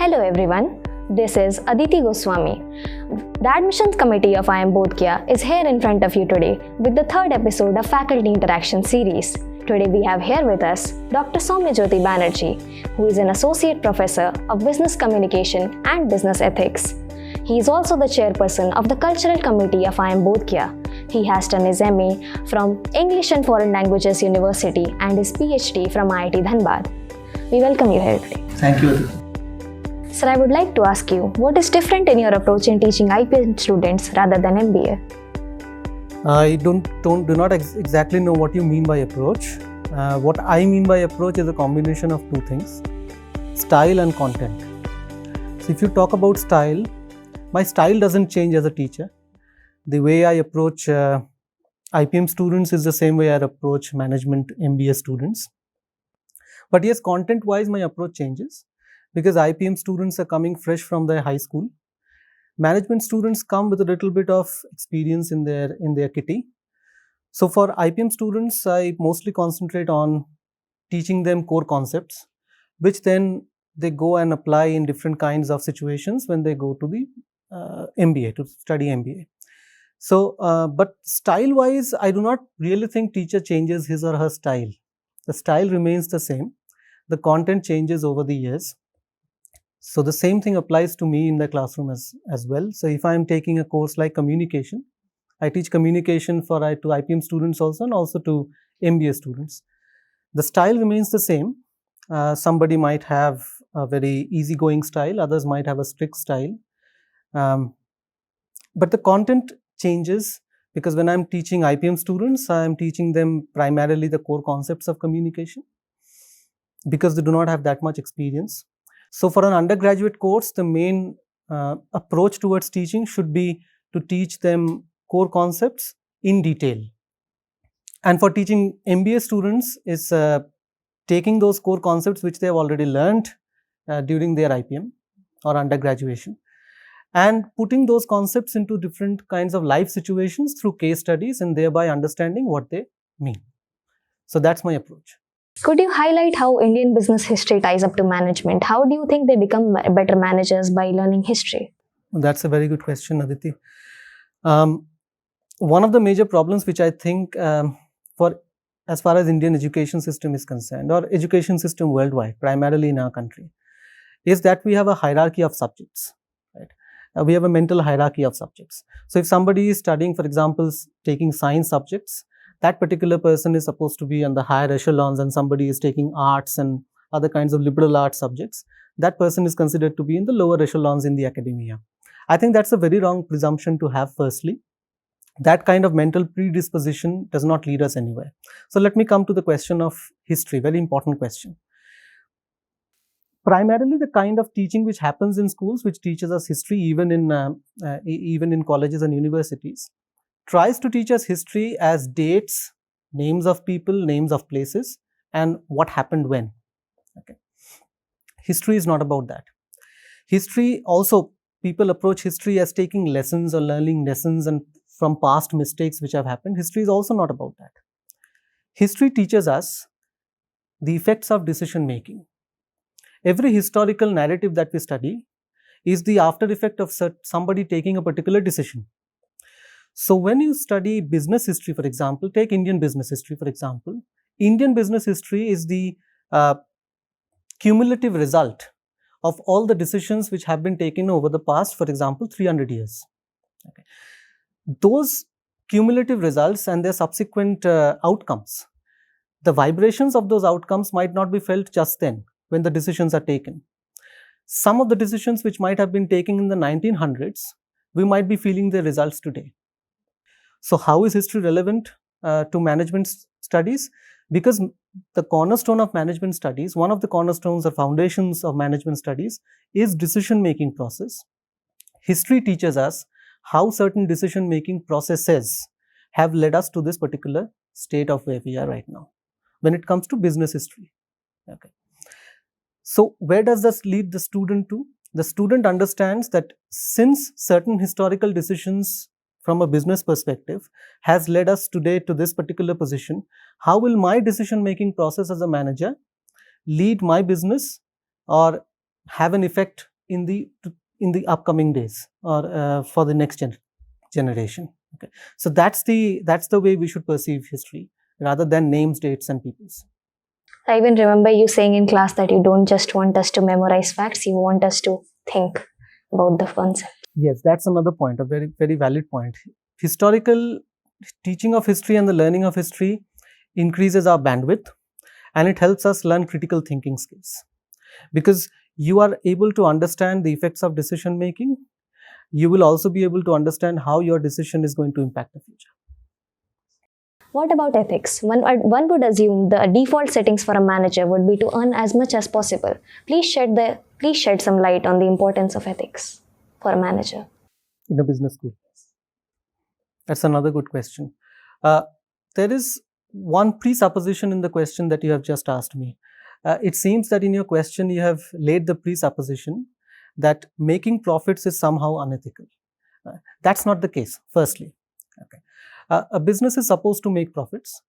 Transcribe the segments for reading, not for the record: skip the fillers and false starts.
Hello everyone, this is Aditi Goswami. The Admissions Committee of IIM Bodh Gaya is here in front of you today with the third episode of Faculty Interaction Series. Today we have here with us Dr. Soumyajyoti Banerjee, who is an Associate Professor of Business Communication and Business Ethics. He is also the chairperson of the Cultural Committee of IIM Bodh Gaya. He has done his MA from English and Foreign Languages University and his PhD from IIT Dhanbad. We welcome you here today. Thank you. Sir, I would like to ask you, what is different in your approach in teaching IPM students rather than MBA? I do not exactly know what you mean by approach. What I mean by approach is a combination of two things, style and content. So if you talk about style, my style doesn't change as a teacher. The way I approach IPM students is the same way I approach management MBA students. But yes, content-wise, my approach changes because IPM students are coming fresh from their high school. Management students come with a little bit of experience in their kitty. So for IPM students, I mostly concentrate on teaching them core concepts, which then they go and apply in different kinds of situations when they go to the MBA, to study MBA. So, but style-wise, I do not really think teacher changes his or her style. The style remains the same. The content changes over the years. So the same thing applies to me in the classroom as well. So if I am taking a course like communication, I teach communication to IPM students also and also to MBA students. The style remains the same. Somebody might have a very easygoing style, others might have a strict style. But the content changes because when I'm teaching IPM students, I'm teaching them primarily the core concepts of communication because they do not have that much experience. So for an undergraduate course, the main approach towards teaching should be to teach them core concepts in detail. And for teaching MBA students is taking those core concepts which they have already learned during their IPM or undergraduation and putting those concepts into different kinds of life situations through case studies and thereby understanding what they mean. So that's my approach. Could you highlight how Indian business history ties up to management? How do you think they become better managers by learning history? That's a very good question, Aditi. One of the major problems which I think as far as Indian education system is concerned or education system worldwide, primarily in our country, is that we have a hierarchy of subjects. Right? We have a mental hierarchy of subjects. So if somebody is studying, for example, taking science subjects, that particular person is supposed to be on the higher echelons and somebody is taking arts and other kinds of liberal arts subjects, that person is considered to be in the lower echelons in the academia. I think that's a very wrong presumption to have firstly. That kind of mental predisposition does not lead us anywhere. So let me come to the question of history, very important question. Primarily the kind of teaching which happens in schools, which teaches us history even in colleges and universities, tries to teach us history as dates, names of people, names of places, and what happened when. Okay. History is not about that. History also, people approach history as taking lessons or learning lessons and from past mistakes which have happened. History is also not about that. History teaches us the effects of decision making. Every historical narrative that we study is the after effect of somebody taking a particular decision. So when you study business history, for example, take Indian business history, for example, Indian business history is the cumulative result of all the decisions which have been taken over the past, for example, 300 years. Okay. Those cumulative results and their subsequent outcomes, the vibrations of those outcomes might not be felt just then when the decisions are taken. Some of the decisions which might have been taken in the 1900s, we might be feeling their results today. So how is history relevant to management studies? Because the cornerstone of management studies, one of the cornerstones or foundations of management studies is decision-making process. History teaches us how certain decision-making processes have led us to this particular state of where we are right now when it comes to business history. Okay. So where does this lead the student to? The student understands that since certain historical decisions from a business perspective has led us today to this particular position, how will my decision making process as a manager lead my business or have an effect in the upcoming days, or for the next generation. Okay, so that's the way we should perceive history, rather than names, dates, and peoples. I even remember you saying in class that you don't just want us to memorize facts, you want us to think about the concept. Yes, that's another point, a very, very valid point. Historical teaching of history and the learning of history increases our bandwidth, and it helps us learn critical thinking skills, because you are able to understand the effects of decision making. You will also be able to understand how your decision is going to impact the future. What about ethics? One would assume the default settings for a manager would be to earn as much as possible. Please shed some light on the importance of ethics for a manager in a business school. That's another good question. There is one presupposition in the question that you have just asked me. It seems that in your question you have laid the presupposition that making profits is somehow unethical. That's not the case, firstly. Okay. A business is supposed to make profits,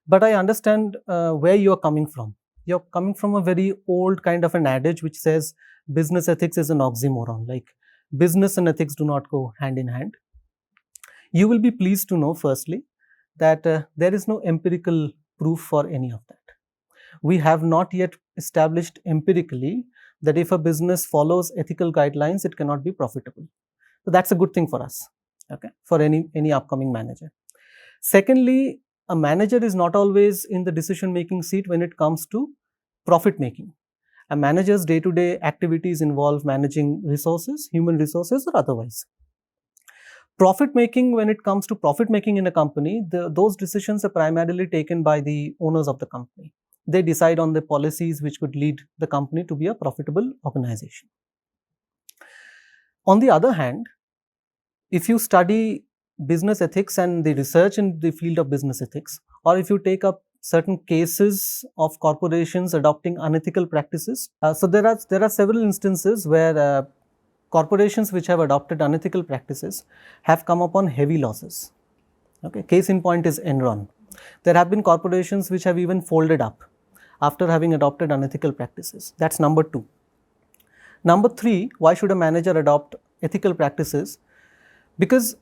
but I understand where you are coming from. You're coming from a very old kind of an adage which says business ethics is an oxymoron, like business and ethics do not go hand in hand. You will be pleased to know, firstly, that there is no empirical proof for any of that. We have not yet established empirically that if a business follows ethical guidelines, it cannot be profitable. So that's a good thing for us, okay, for any upcoming manager. Secondly, a manager is not always in the decision-making seat when it comes to profit making. A manager's day-to-day activities involve managing resources, human resources or otherwise. Profit making, when it comes to profit making in a company, those decisions are primarily taken by the owners of the company. They decide on the policies which could lead the company to be a profitable organization. On the other hand, if you study business ethics and the research in the field of business ethics, or if you take up certain cases of corporations adopting unethical practices, so there are several instances where corporations which have adopted unethical practices have come upon heavy losses. Okay, case in point is Enron. There have been corporations which have even folded up after having adopted unethical practices. That's number 2. Number 3, why should a manager adopt ethical practices? Because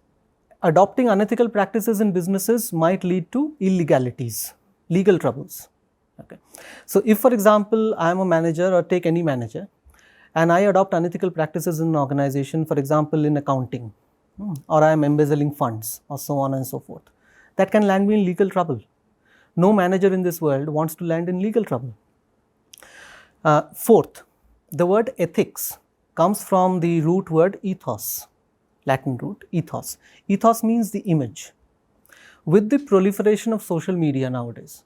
adopting unethical practices in businesses might lead to illegalities, legal troubles. Okay. So if, for example, I am a manager, or take any manager, and I adopt unethical practices in an organization, for example, in accounting, or I am embezzling funds, or so on and so forth, that can land me in legal trouble. No manager in this world wants to land in legal trouble. Fourth, the word ethics comes from the root word ethos, Latin root ethos. Ethos means the image. With the proliferation of social media nowadays,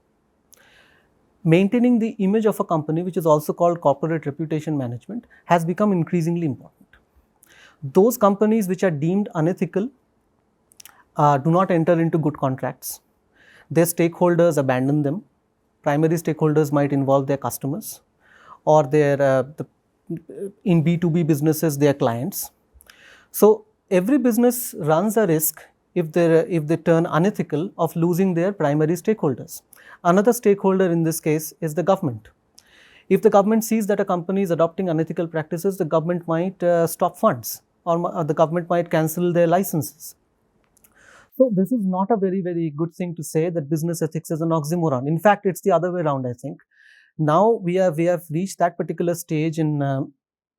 maintaining the image of a company, which is also called corporate reputation management, has become increasingly important. Those companies which are deemed unethical do not enter into good contracts. Their stakeholders abandon them. Primary stakeholders might involve their customers, or their in B2B businesses, their clients. So every business runs a risk, if they turn unethical, of losing their primary stakeholders. Another stakeholder in this case is the government. If the government sees that a company is adopting unethical practices, the government might stop funds, or the government might cancel their licenses. So this is not a very, very good thing to say that business ethics is an oxymoron. In fact, it's the other way around, I think. Now we have reached that particular stage in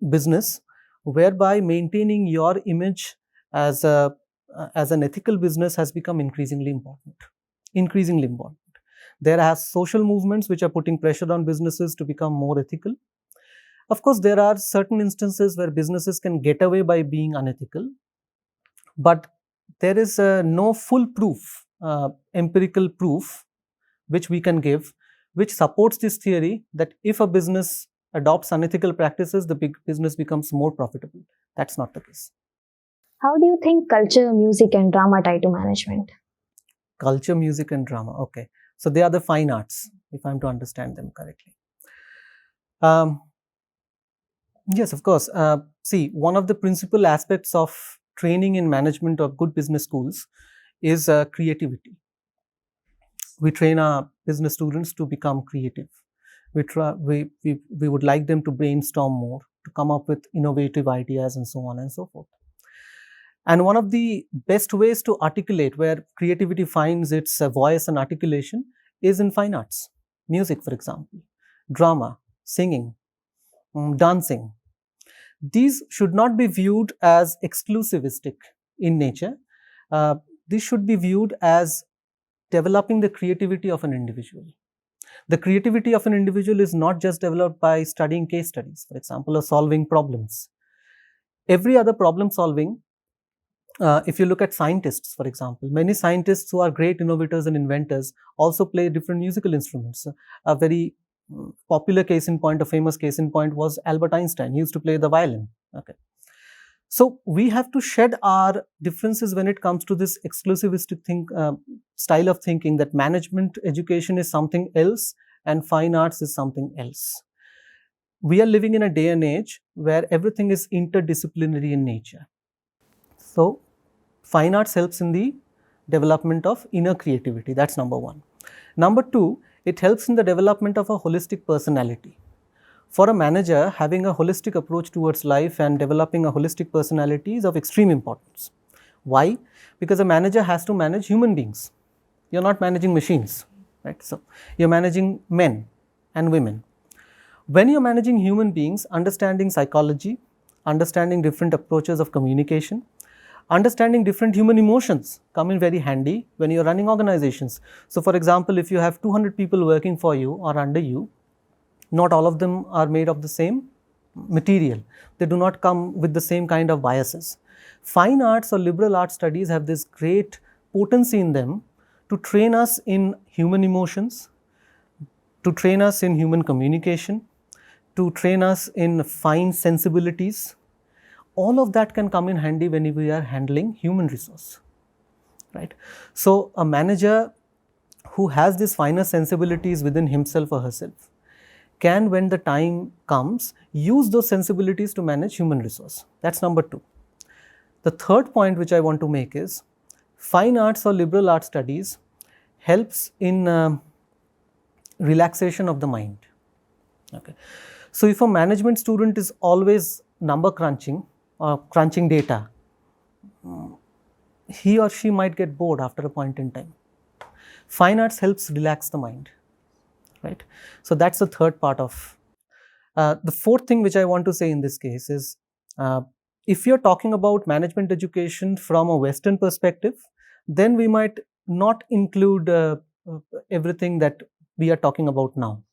business whereby maintaining your image as an ethical business has become increasingly important. Increasingly important. There are social movements which are putting pressure on businesses to become more ethical. Of course, there are certain instances where businesses can get away by being unethical, but there is no full proof, empirical proof, which we can give, which supports this theory that if a business adopts unethical practices, the big business becomes more profitable. That's not the case. How do you think culture, music, and drama tie to management? Culture, music, and drama. Okay. So they are the fine arts, if I'm to understand them correctly. Yes, of course. See, one of the principal aspects of training in management of good business schools is creativity. We train our business students to become creative. We would like them to brainstorm more, to come up with innovative ideas and so on and so forth. And one of the best ways to articulate where creativity finds its voice and articulation is in fine arts. Music, for example, drama, singing, dancing. These should not be viewed as exclusivistic in nature. These should be viewed as developing the creativity of an individual. The creativity of an individual is not just developed by studying case studies, for example, or solving problems. Every other problem solving, if you look at scientists, for example, many scientists who are great innovators and inventors also play different musical instruments. A very popular case in point, a famous case in point was Albert Einstein. He used to play the violin. Okay. So we have to shed our differences when it comes to this exclusivistic style of thinking that management education is something else and fine arts is something else. We are living in a day and age where everything is interdisciplinary in nature. So fine arts helps in the development of inner creativity. That's number one. Number two, it helps in the development of a holistic personality. For a manager, having a holistic approach towards life and developing a holistic personality is of extreme importance. Why? Because a manager has to manage human beings. You're not managing machines, right? So you're managing men and women. When you're managing human beings, understanding psychology, understanding different approaches of communication, understanding different human emotions come in very handy when you're running organizations. So for example, if you have 200 people working for you or under you, not all of them are made of the same material. They do not come with the same kind of biases. Fine arts or liberal arts studies have this great potency in them to train us in human emotions, to train us in human communication, to train us in fine sensibilities. All of that can come in handy when we are handling human resource, right? So a manager who has these finer sensibilities within himself or herself can, when the time comes, use those sensibilities to manage human resource. That's number two. The third point which I want to make is fine arts or liberal arts studies helps in relaxation of the mind. Okay. So if a management student is always number crunching or crunching data, he or she might get bored after a point in time. Fine arts helps relax the mind, right? So that's the third part of. The fourth thing which I want to say in this case is, if you're talking about management education from a Western perspective, then we might not include everything that we are talking about now.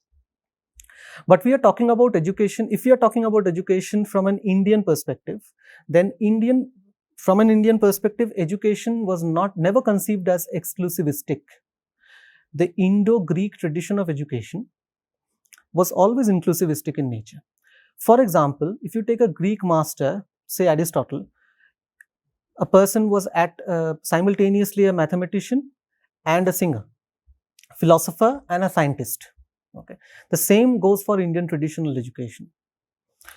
But we are talking about education. If we are talking about education from an Indian perspective, then from an Indian perspective, education was never conceived as exclusivistic. The Indo-Greek tradition of education was always inclusivistic in nature. For example, if you take a Greek master, say Aristotle, a person was simultaneously a mathematician and a singer, philosopher and a scientist. Okay. The same goes for Indian traditional education.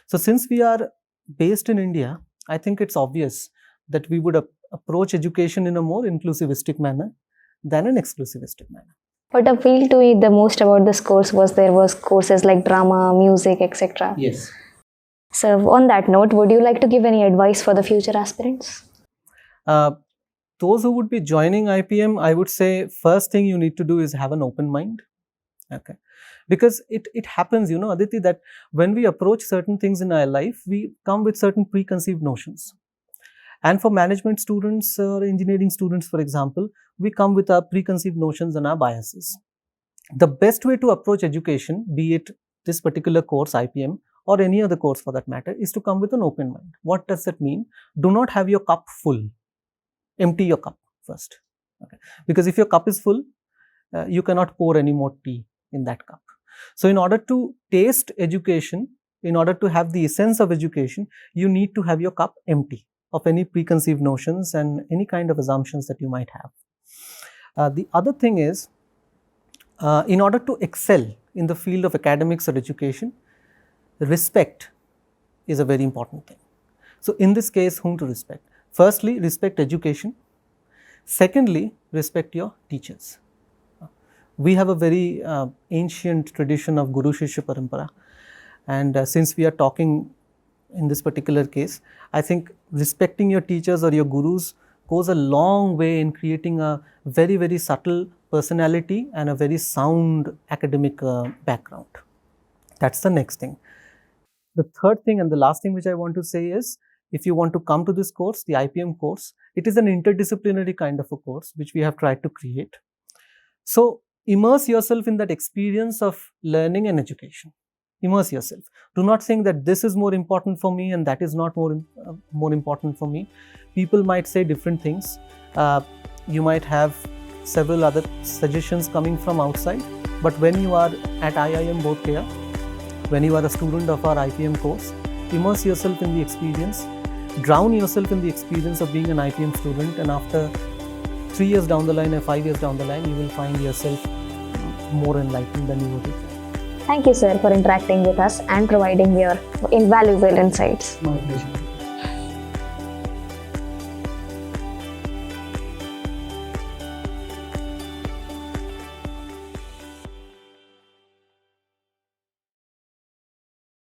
So since we are based in India, I think it's obvious that we would approach education in a more inclusivistic manner than an exclusivistic manner. What appealed to me the most about this course was there was courses like drama, music, etc. Yes. So on that note, would you like to give any advice for the future aspirants? Those who would be joining IPM, I would say first thing you need to do is have an open mind. Okay. Because it happens, Aditi, that when we approach certain things in our life, we come with certain preconceived notions. And for management students or engineering students, for example, we come with our preconceived notions and our biases. The best way to approach education, be it this particular course, IPM, or any other course for that matter, is to come with an open mind. What does that mean? Do not have your cup full. Empty your cup first. Okay. Because if your cup is full, you cannot pour any more tea in that cup. So in order to taste education, in order to have the essence of education, you need to have your cup empty of any preconceived notions and any kind of assumptions that you might have. The other thing is, in order to excel in the field of academics or education, respect is a very important thing. So in this case, whom to respect? Firstly, respect education. Secondly, respect your teachers. We have a very ancient tradition of Guru Shishya Parampara, and since we are talking in this particular case, I think respecting your teachers or your gurus goes a long way in creating a very, very subtle personality and a very sound academic background. That's the next thing. The third thing and the last thing which I want to say is, if you want to come to this course, the IPM course, it is an interdisciplinary kind of a course which we have tried to create. So immerse yourself in that experience of learning and education. Immerse yourself. Do not think that this is more important for me and that is not more important for me. People might say different things. You might have several other suggestions coming from outside, but when you are at IIM Bodh Gaya, when you are a student of our IPM course, immerse yourself in the experience, drown yourself in the experience of being an IPM student, and after 3 years down the line or 5 years down the line, you will find yourself more enlightened than you were before. Thank you, sir, for interacting with us and providing your invaluable insights. My pleasure.